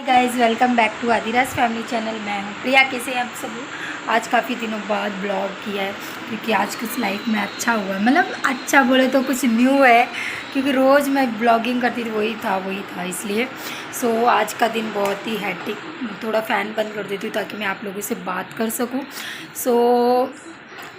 Guys, welcome back to Adiraj family channel. मैं हूँ प्रिया। कैसे हैं आप सब? आज काफ़ी दिनों बाद ब्लॉग किया है क्योंकि आज कुछ लाइफ में अच्छा हुआ है। मतलब अच्छा बोले तो कुछ न्यू है, क्योंकि रोज़ मैं ब्लॉगिंग करती थी, वही था इसलिए। आज का दिन बहुत ही हैट्रिक। थोड़ा फ़ैन बंद कर देती हूँ ताकि मैं आप लोगों से बात कर सकूँ।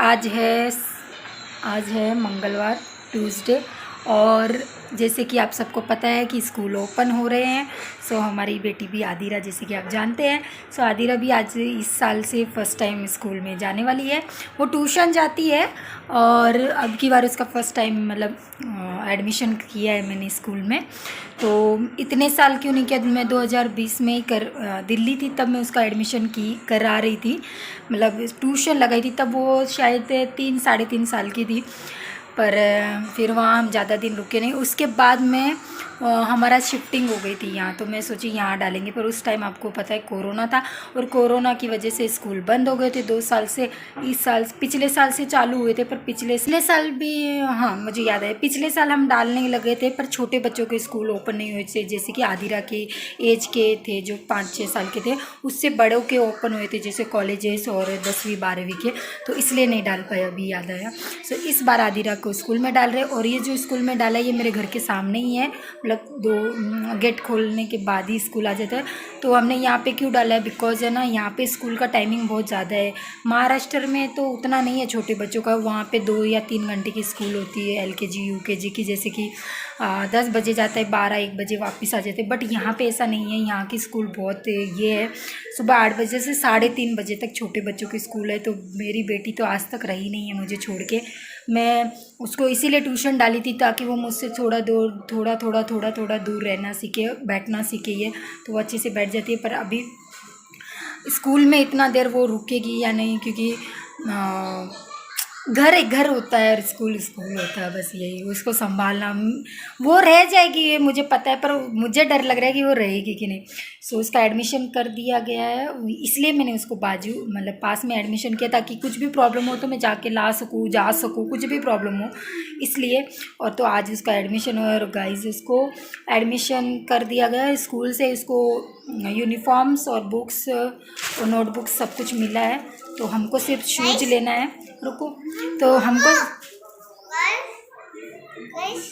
आज है मंगलवार, ट्यूसडे, और जैसे कि आप सबको पता है कि स्कूल ओपन हो रहे हैं। हमारी बेटी भी आदिरा, जैसे कि आप जानते हैं, आदिरा भी आज इस साल से फ़र्स्ट टाइम स्कूल में जाने वाली है। वो ट्यूशन जाती है और अब की बार उसका फ़र्स्ट टाइम मतलब एडमिशन किया है मैंने स्कूल में। तो इतने साल क्यों नहीं किया, मैं 2020 में ही दिल्ली थी तब मैं उसका एडमिशन करा रही थी, मतलब ट्यूशन लगाई थी तब वो शायद 3 साढ़े 3 साल की थी। पर फिर वहाँ हम ज़्यादा दिन रुके नहीं। उसके बाद में हमारा शिफ्टिंग हो गई थी यहाँ, तो मैं सोची यहाँ डालेंगे, पर उस टाइम आपको पता है कोरोना था और कोरोना की वजह से स्कूल बंद हो गए थे 2 साल से। इस साल पिछले साल से चालू हुए थे, पर पिछले साल भी, हाँ मुझे याद है, पिछले साल हम डालने लगे थे, पर छोटे बच्चों के स्कूल ओपन नहीं हुए थे। जैसे कि आदिरा के एज के थे जो 5-6 साल के थे, उससे बड़ों के ओपन हुए थे जैसे कॉलेजेस और 10वीं 12वीं के, तो इसलिए नहीं डाल पाया, अभी याद आया। इस बार आदिरा को स्कूल में डाल रहे, और ये जो स्कूल में डाला है ये मेरे घर के सामने ही है, मतलब 2 गेट खोलने के बाद ही स्कूल आ जाता है। तो हमने यहाँ पे क्यों डाला है, बिकॉज है ना, यहाँ पे स्कूल का टाइमिंग बहुत ज़्यादा है। महाराष्ट्र में तो उतना नहीं है छोटे बच्चों का, वहाँ पे 2 या 3 घंटे की स्कूल होती है, LKG UKG की, जैसे कि 10 बजे जाता है, 12-1 बजे वापस आ जाते हैं। बट यहाँ पे ऐसा नहीं है, यहाँ की स्कूल बहुत ये है, सुबह 8 बजे से 3:30 बजे तक छोटे बच्चों की स्कूल है। तो मेरी बेटी तो आज तक रही नहीं है मुझे छोड़ के। मैं उसको इसीलिए ट्यूशन डाली थी ताकि वो मुझसे थोड़ा दूर रहना सीखे, बैठना सीखे। ये तो वो अच्छे से बैठ जाती है, पर अभी स्कूल में इतना देर वो रुकेगी या नहीं, क्योंकि घर एक घर होता है और स्कूल होता है, बस यही उसको संभालना। वो रह जाएगी ये मुझे पता है, पर मुझे डर लग रहा है कि वो रहेगी कि नहीं। उसका एडमिशन कर दिया गया है, इसलिए मैंने उसको मतलब पास में एडमिशन किया, ताकि कुछ भी प्रॉब्लम हो तो मैं जाके ला सकूँ, जा सकूँ, कुछ भी प्रॉब्लम हो इसलिए। और तो आज उसका एडमिशन हुआ, और गाइस उसको एडमिशन कर दिया गया स्कूल से। उसको यूनिफॉर्म्स और बुक्स और नोटबुक्स सब कुछ मिला है, तो हमको सिर्फ शूज लेना है। रुको, तो हमको,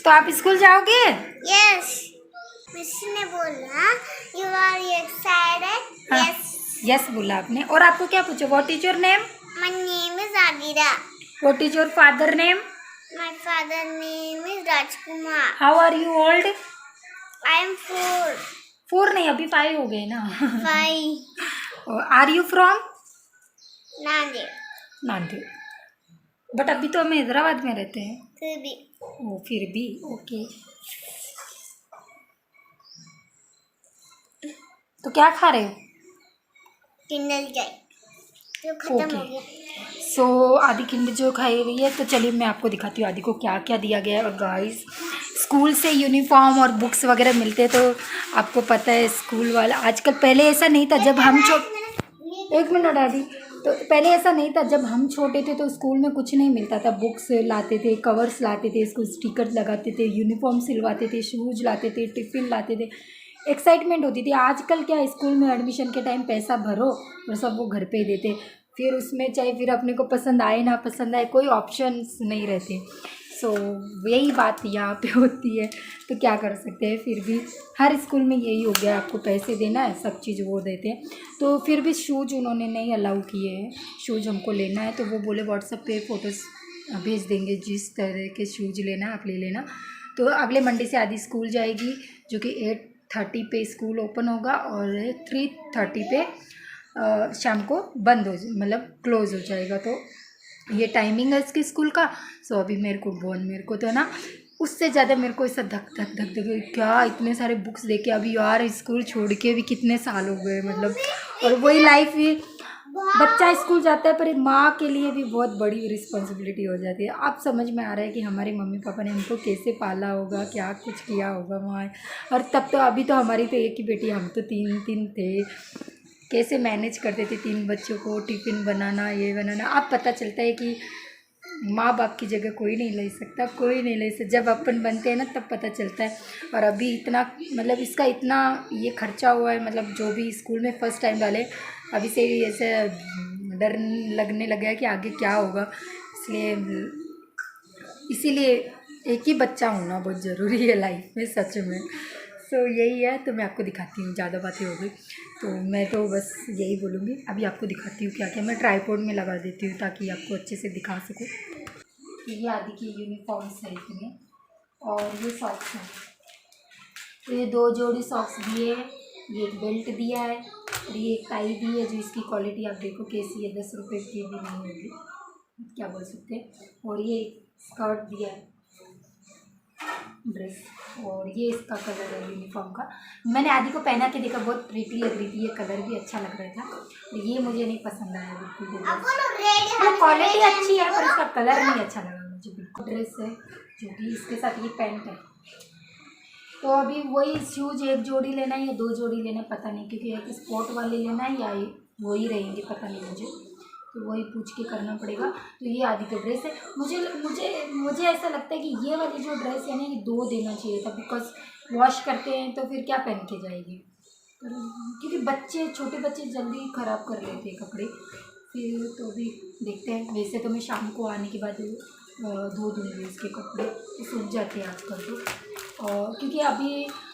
तो आप स्कूल जाओगे? यस, मिस्सी ने बोला यू आर एक्साइटेड। यस बोला आपने। और आपको क्या पूछा? What is your name? My name is Adira. What is your father name? My father name is Rajkumar. How are you old? I am 4 नहीं, अभी 5 हो गए ना। 5। Are you from? Nanded. But अभी तो हम हैदराबाद में रहते हैं। फिर भी ओके। तो क्या खा रहे हो? किंडर जॉय जो खत्म हो गया। आदि किंडर जो खाई रही है, तो चलिए मैं आपको दिखाती हूँ आदि को क्या क्या दिया गया है। और गाइस, स्कूल से यूनिफॉर्म और बुक्स वगैरह मिलते हैं, तो आपको पता है स्कूल वाला आजकल, पहले ऐसा नहीं था जब हम एक मिनट आदि, तो पहले ऐसा नहीं था जब हम छोटे थे, तो स्कूल में कुछ नहीं मिलता था। बुक्स लाते थे, कवर्स लाते थे, इसको स्टिकर लगाते थे, यूनिफॉर्म सिलवाते थे, शूज लाते थे, टिफ़िन लाते थे, एक्साइटमेंट होती थी। आजकल क्या, स्कूल में एडमिशन के टाइम पैसा भरो और सब वो घर पे ही देते, फिर उसमें चाहे फिर अपने को पसंद आए ना पसंद आए, कोई ऑप्शंस नहीं रहते। यही बात यहाँ पे होती है, तो क्या कर सकते हैं। फिर भी हर स्कूल में यही हो गया, आपको पैसे देना है, सब चीज़ वो देते हैं। तो फिर भी शूज उन्होंने नहीं अलाउ किए हैं, शूज हमको लेना है, तो वो बोले व्हाट्सएप पे फ़ोटोज़ भेज देंगे, जिस तरह के शूज लेना आप ले लेना। तो अगले मंडे से आदि स्कूल जाएगी, जो कि 8:30 पे स्कूल ओपन होगा और 3:30 पे शाम को बंद हो, मतलब क्लोज़ हो जाएगा। तो ये टाइमिंग है इसके स्कूल का। अभी मेरे को तो ना, उससे ज़्यादा मेरे को ऐसा धक क्या इतने सारे बुक्स देके, अभी यार स्कूल छोड़ के भी कितने साल हो गए, मतलब। और वही लाइफ भी, बच्चा स्कूल जाता है पर माँ के लिए भी बहुत बड़ी रिस्पॉन्सिबिलिटी हो जाती है। अब समझ में आ रहा है कि हमारे मम्मी पापा ने हमको कैसे पाला होगा, क्या कुछ किया होगा वहाँ। और तब तो, अभी तो हमारी तो एक ही बेटी, हम तो 3 थे, कैसे मैनेज करते थे 3 बच्चों को, टिफ़िन बनाना, ये बनाना। अब पता चलता है कि माँ बाप की जगह कोई नहीं ले सकता, कोई नहीं ले सकता। जब अपन बनते हैं ना तब पता चलता है। और अभी इतना मतलब इसका इतना ये खर्चा हुआ है, मतलब जो भी स्कूल में फ़र्स्ट टाइम डाले अभी से ही ऐसे डर लगने लगा है कि आगे क्या होगा। इसीलिए एक ही बच्चा होना बहुत ज़रूरी है लाइफ में, सच में। सो यही है, तो मैं आपको दिखाती हूँ, ज़्यादा बातें हो गई तो मैं तो बस यही बोलूँगी। अभी आपको दिखाती हूँ क्या क्या। मैं ट्राइपॉड में लगा देती हूँ ताकि आपको अच्छे से दिखा सकूँ। ये आदि की यूनिफॉर्म्स है इतने, और ये सॉक्स हैं। तो ये 2 जोड़ी सॉक्स दिए हैं, ये एक बेल्ट दिया है और ये एक टाई दी है जो इसकी क्वालिटी आप देखो कैसी है, 10 रुपये की भी नहीं होगी, क्या बोल सकते हैं। और ये स्कर्ट दिया है, ड्रेस, और ये इसका कलर है यूनिफॉर्म का। मैंने आदि को पहना के देखा, बहुत प्रीटी लग रही थी, ये कलर भी अच्छा लग रहा था। और ये मुझे नहीं पसंद आया बिल्कुल भी। क्वालिटी अच्छी है पर इसका कलर नहीं अच्छा लगा मुझे बिल्कुल। ड्रेस है जो कि इसके साथ ये पैंट है। तो अभी वही शूज एक जोड़ी लेना है या 2 जोड़ी लेना है पता नहीं, क्योंकि एक स्पोर्ट वाले लेना है या वही रहेंगे पता नहीं मुझे, तो वही पूछ के करना पड़ेगा। तो ये आदि का ड्रेस है। मुझे मुझे मुझे ऐसा लगता है कि ये वाली जो ड्रेस है ना ये 2 देना चाहिए था, बिकॉज वॉश करते हैं तो फिर क्या पहन के जाएगी, क्योंकि बच्चे छोटे बच्चे जल्दी ख़राब कर लेते हैं कपड़े फिर। तो भी देखते हैं। वैसे तो मैं शाम को आने के बाद धो दूँगी इसके कपड़े, तो सूख जाते हैं आजकल तो। और क्योंकि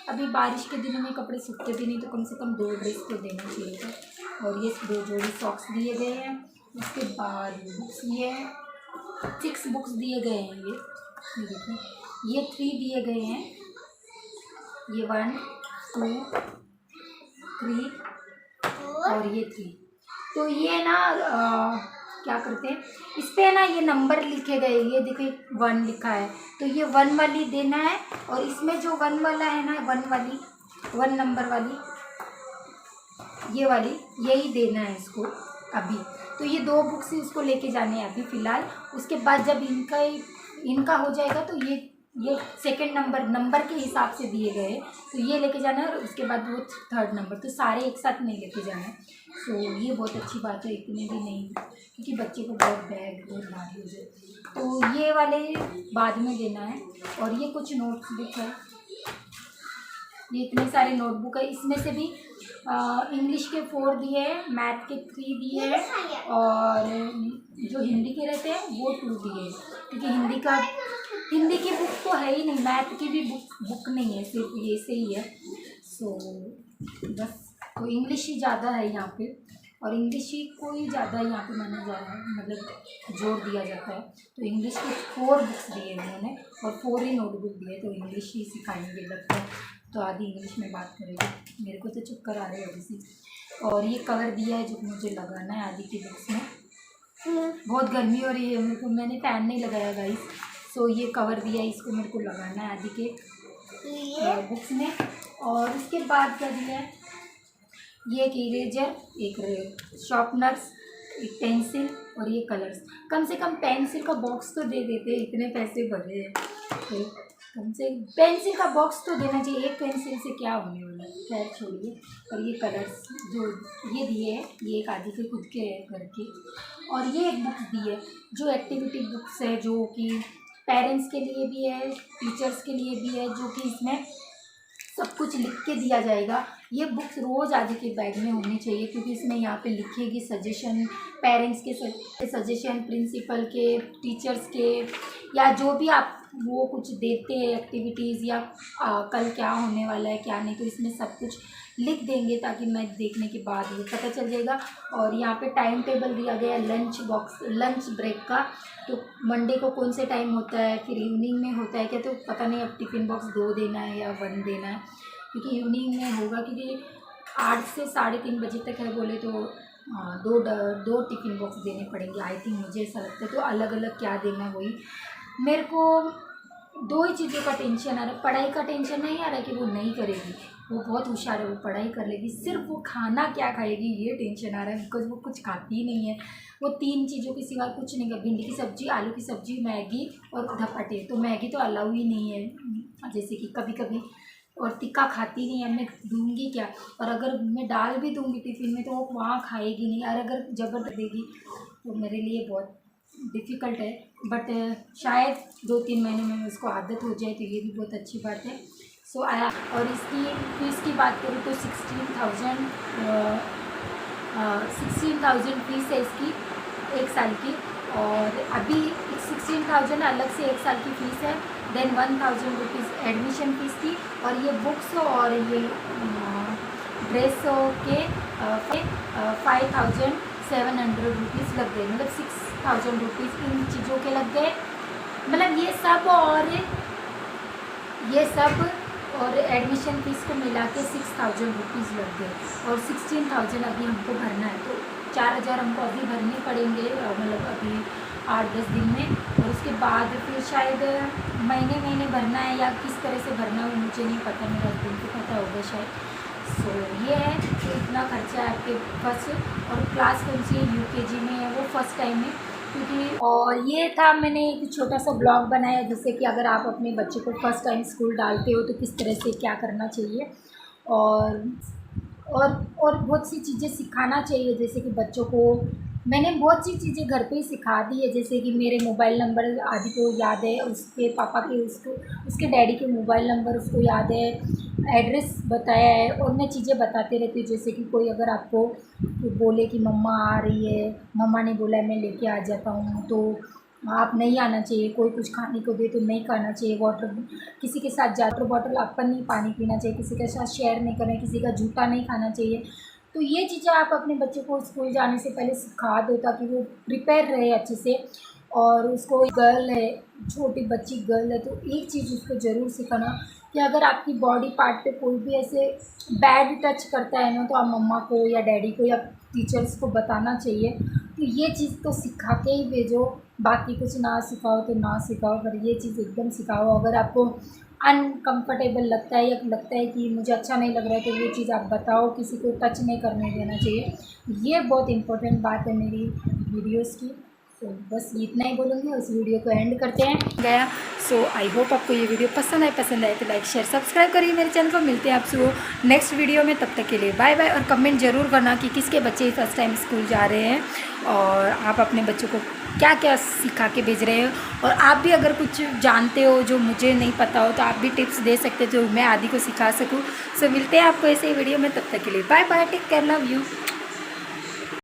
अभी बारिश के दिनों में कपड़े सूखते भी नहीं, तो कम से कम 2 ड्रेस तो देना चाहिए था। और ये 2 जोड़ी सॉक्स दिए गए हैं। उसके बाद बुक्स दिए हैं, 6 बुक्स दिए गए हैं। ये देखिए, ये 3 दिए गए हैं, ये 1 2 3 और ये 3। तो ये ना क्या करते हैं इस पे ना ये नंबर लिखे गए, ये देखिए 1 लिखा है, तो ये 1 वाली देना है। और इसमें जो 1 वाला है ना, 1 नंबर वाली, ये वाली यही देना है इसको अभी। तो ये 2 बुक्स इसको लेके जाने हैं अभी फ़िलहाल। उसके बाद जब इनका हो जाएगा तो ये सेकंड नंबर के हिसाब से दिए गए, तो ये लेके जाना है। और उसके बाद वो 3rd नंबर, तो सारे एक साथ नहीं लेके जाना है। सो ये बहुत अच्छी बात है, इतने भी नहीं, क्योंकि बच्चे को बहुत बैग बहुत भारी हो जाए। तो ये वाले बाद में देना है। और ये कुछ नोट्स बुक है, ये इतने सारे नोटबुक है। इसमें से भी इंग्लिश के 4 दिए हैं, मैथ के 3 दिए हैं, और जो हिंदी के रहते हैं वो 2 दिए हैं, क्योंकि हिंदी की बुक तो है ही नहीं, मैथ की भी बुक नहीं है, सिर्फ ये से ही है। सो बस, तो इंग्लिश ही ज़्यादा है यहाँ पे, और इंग्लिश ही को ही ज़्यादा यहाँ पे माना जा रहा है, मतलब जोर दिया जाता है। तो इंग्लिश की 4 बुक्स दिए उन्होंने, और 4 ही नोटबुक दिए, तो इंग्लिश ही सिखाएंगे लगता है। तो आदि इंग्लिश में बात करेगी, मेरे को तो चक्कर आ रहे हैं अभी से। और ये कवर दिया है जो मुझे लगाना है आदि की बुक्स में। बहुत गर्मी हो रही है मेरे को, मैंने फैन नहीं लगाया गाइस। सो ये कवर दिया है, इसको मेरे को लगाना है आदि के बुक्स में। और उसके बाद क्या दिया है, ये एक इरेजर, एक शार्पनर्स, एक पेंसिल और ये कलर्स। कम से कम पेंसिल का बॉक्स तो दे देते, इतने पैसे भरे हैं तो कम से पेंसिल का बॉक्स तो देना चाहिए। एक पेंसिल से क्या होने वाला है, खैर छोड़िए। और ये कलर्स जो ये दिए हैं, ये एक आदि के खुद के है घर के। और ये एक बुक्स दी है जो एक्टिविटी बुक्स है, जो कि पेरेंट्स के लिए भी है, टीचर्स के लिए भी है, जो कि इसमें सब कुछ लिख के दिया जाएगा। ये बुक्स रोज़ आदि के बैग में होनी चाहिए, क्योंकि इसमें यहाँ पे लिखेगी सजेशन, पेरेंट्स के सजेशन, प्रिंसिपल के, टीचर्स के, या जो भी आप वो कुछ देते हैं एक्टिविटीज़, या कल क्या होने वाला है क्या नहीं, तो इसमें सब कुछ लिख देंगे ताकि मैं देखने के बाद वो पता चल जाएगा। और यहाँ पे टाइम टेबल दिया गया है लंच ब्रेक का। तो मंडे को कौन से टाइम होता है, फिर इवनिंग में होता है क्या, तो पता नहीं अब टिफ़िन बॉक्स 2 देना है या 1 देना है, क्योंकि इवनिंग में होगा, क्योंकि 8 से 3:30 बजे तक है बोले तो 2 टिफ़िन बॉक्स देने पड़ेंगे आई थिंक, मुझे ऐसा लगता है। तो अलग अलग क्या देना है वही मेरे को 2 ही चीज़ों का टेंशन आ रहा है। पढ़ाई का टेंशन नहीं आ रहा है कि वो नहीं करेगी, वो बहुत होशियार है, वो पढ़ाई कर लेगी, सिर्फ वो खाना क्या खाएगी ये टेंशन आ रहा है, बिकॉज वो कुछ खाती ही नहीं है। वो 3 चीज़ों के सिवा कुछ नहीं, भिंडी की सब्ज़ी, आलू की सब्ज़ी, मैगी और धपाटे। तो मैगी तो अलाउ ही नहीं है, जैसे कि कभी कभी, और तिक्का खाती नहीं है, मैं दूंगी क्या। और अगर मैं डाल भी दूंगी टिफ़िन में तो वो वहाँ खाएगी नहीं, और अगर जबर देगी तो मेरे लिए बहुत डिफ़िकल्ट है, बट शायद 2-3 महीने में उसको आदत हो जाए, तो ये भी बहुत अच्छी बात है। सो आया। और इसकी फ़ीस की बात करूँ तो 16,000 फ़ीस है इसकी 1 साल की। और अभी 16,000 अलग से 1 साल की फ़ीस है, देन 1,000 रुपीज़ एडमिशन फ़ीस थी, और ये बुक्स और ये ड्रेस के 5,700 रुपीज़ लग गए, मतलब 6,000 रुपीज़ इन चीज़ों के लग गए। मतलब ये सब और एडमिशन फ़ीस को मिला के 6,000 रुपीज़ लग गए, और 16,000 अभी हमको भरना है, तो 4,000 हमको अभी भरने पड़ेंगे, मतलब अभी 8-10 दिन में। और उसके बाद फिर शायद महीने भरना है या किस तरह से भरना है वो मुझे नहीं पता, मेरे हस्बैंड को पता होगा शायद। सो ये है कि इतना खर्चा है आपके फर्स्ट। और क्लास कौन सी है, UKG में है वो, फर्स्ट टाइम है क्योंकि। और ये था, मैंने एक छोटा सा ब्लॉग बनाया जिससे कि अगर आप अपने बच्चे को फर्स्ट टाइम स्कूल डालते हो तो किस तरह से क्या करना चाहिए, और बहुत सी चीज़ें सिखाना चाहिए। जैसे कि बच्चों को मैंने बहुत सी चीज़ें घर पे ही सिखा दी है, जैसे कि मेरे मोबाइल नंबर आदि को याद है, उसके पापा के उसके डैडी के मोबाइल नंबर उसको याद है, एड्रेस बताया है, और मैं चीज़ें बताते रहती हूँ। जैसे कि कोई अगर आपको बोले कि मम्मा आ रही है, मम्मा ने बोला है मैं लेके आ जाता हूँ, तो आप नहीं आना चाहिए। कोई कुछ खाने को दे तो नहीं खाना चाहिए। वाटर किसी के साथ वाटर बॉटल अपन नहीं पानी पीना चाहिए, किसी के साथ शेयर नहीं करना, किसी का जूता नहीं खाना चाहिए। तो ये चीज़ें आप अपने बच्चे को स्कूल जाने से पहले सिखा दो, ताकि वो प्रिपेयर रहे अच्छे से। और उसको गर्ल है, छोटी बच्ची गर्ल है, तो एक चीज़ उसको ज़रूर सिखाना कि अगर आपकी बॉडी पार्ट पे कोई भी ऐसे बैड टच करता है ना, तो आप मम्मा को या डैडी को या टीचर्स को बताना चाहिए। तो ये चीज़ तो सिखा के ही भेजो, बाकी कुछ ना सिखाओ तो ना सिखाओ, पर ये चीज़ एकदम सिखाओ। अगर आपको अनकंफर्टेबल लगता है या लगता है कि मुझे अच्छा नहीं लग रहा है, तो ये चीज़ आप बताओ, किसी को टच नहीं करने देना चाहिए। ये बहुत इंपॉर्टेंट बात है मेरी वीडियोस की। तो बस इतना ही बोलूँगी, उस वीडियो को एंड करते हैं गया। सो आई होप आपको ये वीडियो पसंद आए तो लाइक शेयर सब्सक्राइब करिए मेरे चैनल को। मिलते हैं आपसे नेक्स्ट वीडियो में, तब तक के लिए बाय बाय। और कमेंट ज़रूर करना कि किसके बच्चे फर्स्ट टाइम स्कूल जा रहे हैं, और आप अपने बच्चों को क्या क्या सिखा के भेज रहे हो। और आप भी अगर कुछ जानते हो जो मुझे नहीं पता हो, तो आप भी टिप्स दे सकते हो जो मैं आदि को सिखा सकूँ। सो मिलते हैं आपको ऐसे ही वीडियो में, तब तक के लिए bye bye, take care, love you.